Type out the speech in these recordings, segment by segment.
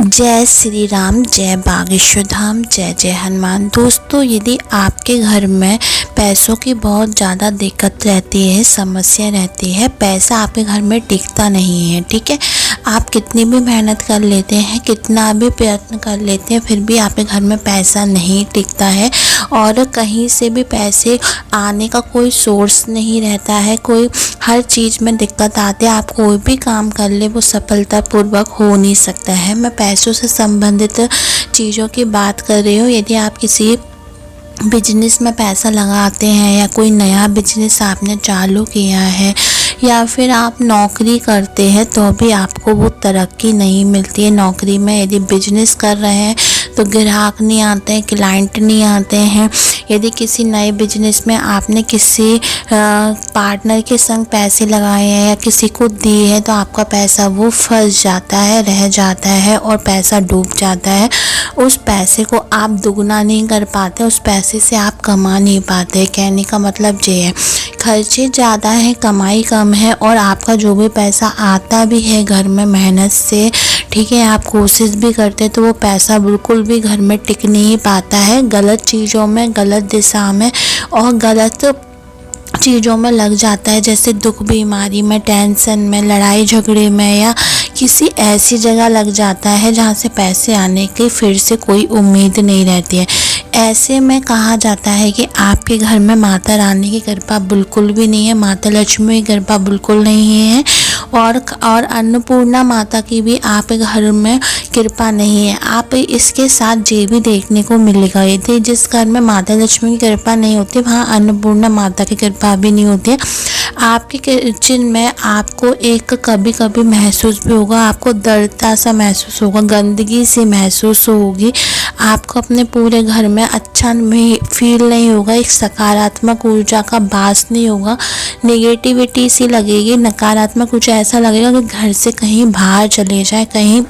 जय श्री राम, जय बागेश्वर धाम, जय जय हनुमान। दोस्तों, यदि आपके घर में पैसों की बहुत ज़्यादा दिक्कत रहती है, समस्या रहती है, पैसा आपके घर में टिकता नहीं है, ठीक है, आप कितनी भी मेहनत कर लेते हैं, कितना भी प्रयत्न कर लेते हैं, फिर भी आपके घर में पैसा नहीं टिकता है और कहीं से भी पैसे आने का कोई सोर्स नहीं रहता है, कोई हर चीज़ में दिक्कत आती है, आप कोई भी काम कर ले वो सफलतापूर्वक हो नहीं सकता है। मैं पैसों से संबंधित चीज़ों की बात कर रही हूँ। यदि आप किसी बिजनेस में पैसा लगाते हैं या कोई नया बिजनेस आपने चालू किया है या फिर आप नौकरी करते हैं तो भी आपको वो तरक्की नहीं मिलती है। नौकरी में यदि बिजनेस कर रहे हैं तो ग्राहक नहीं आते हैं, क्लाइंट नहीं आते हैं। यदि किसी नए बिजनेस में आपने किसी पार्टनर के संग पैसे लगाए हैं या किसी को दिए हैं तो आपका पैसा वो फंस जाता है, रह जाता है और पैसा डूब जाता है। उस पैसे को आप दुगना नहीं कर पाते, उस पैसे से आप कमा नहीं पाते। कहने का मतलब ये है, खर्चे ज़्यादा हैं, कमाई कम है और आपका जो भी पैसा आता भी है घर में मेहनत से, ठीक है, आप कोशिश भी करते तो वो पैसा बिल्कुल भी घर में टिक नहीं पाता है। गलत चीज़ों में, गलत दिशा में और गलत चीज़ों में लग जाता है, जैसे दुख बीमारी में, टेंशन में, लड़ाई झगड़े में या किसी ऐसी जगह लग जाता है जहाँ से पैसे आने की फिर से कोई उम्मीद नहीं रहती है। ऐसे में कहा जाता है कि आपके घर में माता रानी की कृपा बिल्कुल भी नहीं है, माता लक्ष्मी की कृपा बिल्कुल नहीं है और अन्नपूर्णा माता की भी आपके घर में कृपा नहीं है। आप इसके साथ ये भी देखने को मिलेगा, यदि जिस घर में माता लक्ष्मी की कृपा नहीं होती वहाँ अन्नपूर्णा माता की कृपा भी नहीं होती है। आपके किचन में आपको एक कभी कभी महसूस भी होगा, आपको दर्दता सा महसूस होगा, गंदगी सी महसूस होगी, आपको अपने पूरे घर में अच्छा फील नहीं होगा, एक सकारात्मक ऊर्जा का वास नहीं होगा, नेगेटिविटी सी लगेगी, नकारात्मक कुछ ऐसा लगेगा कि घर से कहीं बाहर चले जाए, कहीं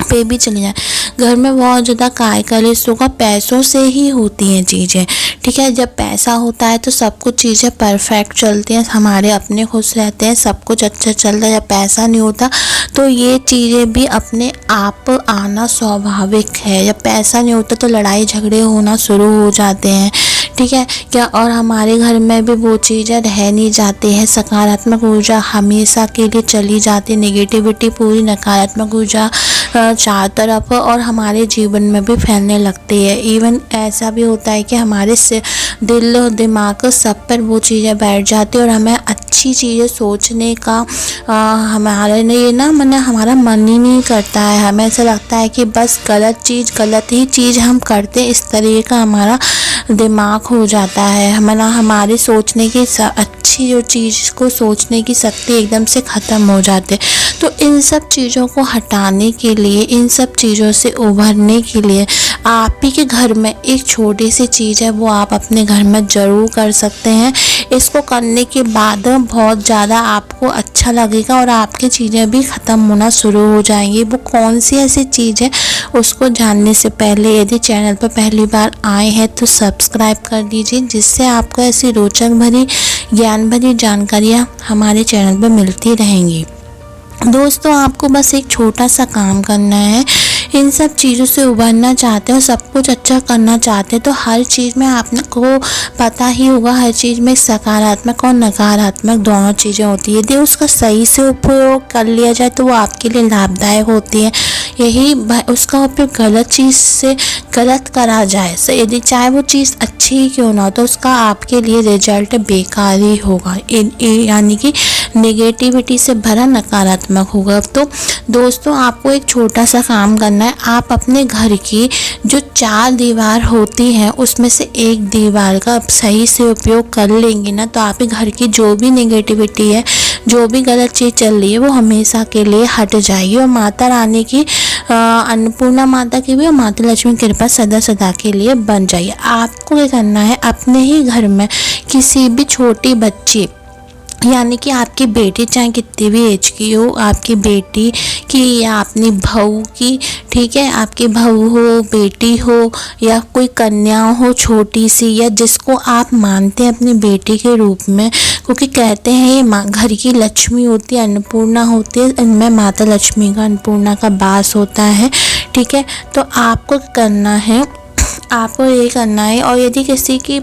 पे भी चले जाए। घर में बहुत ज़्यादा काय कलेश होगा, पैसों से ही होती हैं चीज़ें, ठीक है। जब पैसा होता है तो सब कुछ चीज़ें परफेक्ट चलती हैं, हमारे अपने खुश रहते हैं, सब कुछ अच्छा चलता है। जब पैसा नहीं होता तो ये चीज़ें भी अपने आप आना स्वाभाविक है। जब पैसा नहीं होता तो लड़ाई झगड़े होना शुरू हो जाते हैं, ठीक है क्या, और हमारे घर में भी वो चीज़ें रह नहीं जाती है। सकारात्मक ऊर्जा हमेशा के लिए चली जाती है, नेगेटिविटी पूरी नकारात्मक ऊर्जा चारों तरफ और हमारे जीवन में भी फैलने लगती है। इवन ऐसा भी होता है कि हमारे से दिल और दिमाग सब पर वो चीज़ें बैठ जाती है और हमें अच्छी चीज़ें सोचने का हमारे लिए हमारा मन ही नहीं करता है। हमें ऐसा लगता है कि बस गलत ही चीज़ हम करते, इस तरीके का हमारा दिमाग हो जाता है। हमारे सोचने की अच्छी जो चीज़ को सोचने की शक्ति एकदम से ख़त्म हो जाती है। तो इन सब चीज़ों को हटाने के लिए, इन सब चीज़ों से उभरने के लिए आप ही के घर में एक छोटी सी चीज़ है, वो आप अपने घर में ज़रूर कर सकते हैं। इसको करने के बाद बहुत ज़्यादा आपको अच्छा लगेगा और आपकी चीज़ें भी ख़त्म होना शुरू हो जाएंगी। वो कौन सी ऐसी चीज़ है, उसको जानने से पहले यदि चैनल पर पहली बार आए हैं तो सब्सक्राइब कर दीजिए, जिससे आपको ऐसी रोचक भरी, ज्ञान भरी जानकारियाँ हमारे चैनल पर मिलती रहेंगी। दोस्तों, आपको बस एक छोटा सा काम करना है। इन सब चीज़ों से उभरना चाहते हो, सब कुछ अच्छा करना चाहते हो तो हर चीज़ में आपको पता ही होगा, हर चीज़ में सकारात्मक और नकारात्मक दोनों चीज़ें होती है। यदि उसका सही से उपयोग कर लिया जाए तो वो आपके लिए लाभदायक होती है। यही उसका उपयोग गलत चीज़ से गलत करा जाए, यदि चाहे वो चीज़ अच्छी ही क्यों ना हो, तो उसका आपके लिए रिजल्ट बेकार ही होगा, यानी कि नेगेटिविटी से भरा नकारात्मक होगा। तो दोस्तों, आपको एक छोटा सा काम करना है। आप अपने घर की जो 4 दीवार होती हैं उसमें से एक दीवार का आप सही से उपयोग कर लेंगे ना, तो आपके घर की जो भी नेगेटिविटी है, जो भी गलत चीज़ चल रही है, वो हमेशा के लिए हट जाएगी और माता रानी की, अन्नपूर्णा माता की भी और माता लक्ष्मी की कृपा सदा सदा के लिए बन जाइए। आपको क्या करना है, अपने ही घर में किसी भी छोटी बच्ची, यानी कि आपकी बेटी चाहे कितनी भी एज की हो, आपकी बेटी की या अपनी बहू की, ठीक है, आपकी बहू हो, बेटी हो या कोई कन्या हो छोटी सी, या जिसको आप मानते हैं अपनी बेटी के रूप में, क्योंकि कहते हैं ये घर की लक्ष्मी होती है, अन्नपूर्णा होती है, इनमें माता लक्ष्मी का, अन्नपूर्णा का वास होता है, ठीक है। तो आपको करना है, आपको ये करना है। और यदि किसी की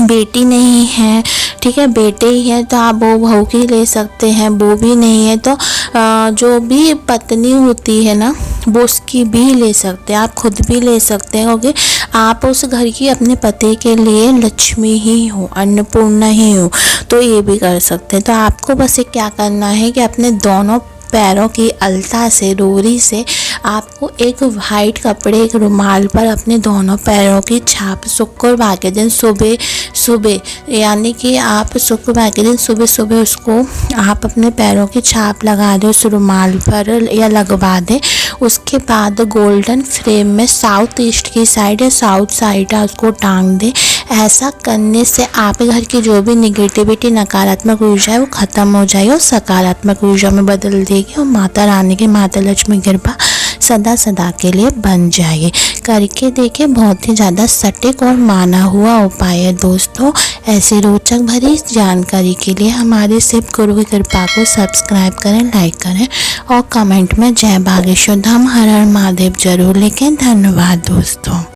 बेटी नहीं है, ठीक है, बेटे ही है तो आप वो बहू की ले सकते हैं। वो भी नहीं है तो जो भी पत्नी होती है ना वो उसकी भी ले सकते हैं, आप खुद भी ले सकते हैं, क्योंकि आप उस घर की अपने पति के लिए लक्ष्मी ही हो, अन्नपूर्णा ही हो, तो ये भी कर सकते हैं। तो आपको बस ये क्या करना है कि अपने दोनों पैरों की अलता से, डोरी से आपको एक वाइट कपड़े, एक रुमाल पर अपने दोनों पैरों की छाप शुक्रवार के दिन सुबह सुबह, यानी कि आप शुक्रवार के दिन सुबह सुबह उसको आप अपने पैरों की छाप लगा दें उस रुमाल पर या लगवा दें। उसके बाद गोल्डन फ्रेम में साउथ ईस्ट की साइड या साउथ साइड उसको टांग दें। ऐसा करने से आपके घर की जो भी निगेटिविटी, नकारात्मक ऊर्जा है वो ख़त्म हो जाएगी और सकारात्मक ऊर्जा में बदल देगी और माता रानी की, माता लक्ष्मी की कृपा सदा सदा के लिए बन जाएगी। करके देखे, बहुत ही ज़्यादा सटीक और माना हुआ उपाय है दोस्तों। ऐसी रोचक भरी जानकारी के लिए हमारे शिव गुरु की कृपा को सब्सक्राइब करें, लाइक करें और कमेंट में जय बागेश्वर धाम हर हर महादेव जरूर लिखें। धन्यवाद दोस्तों।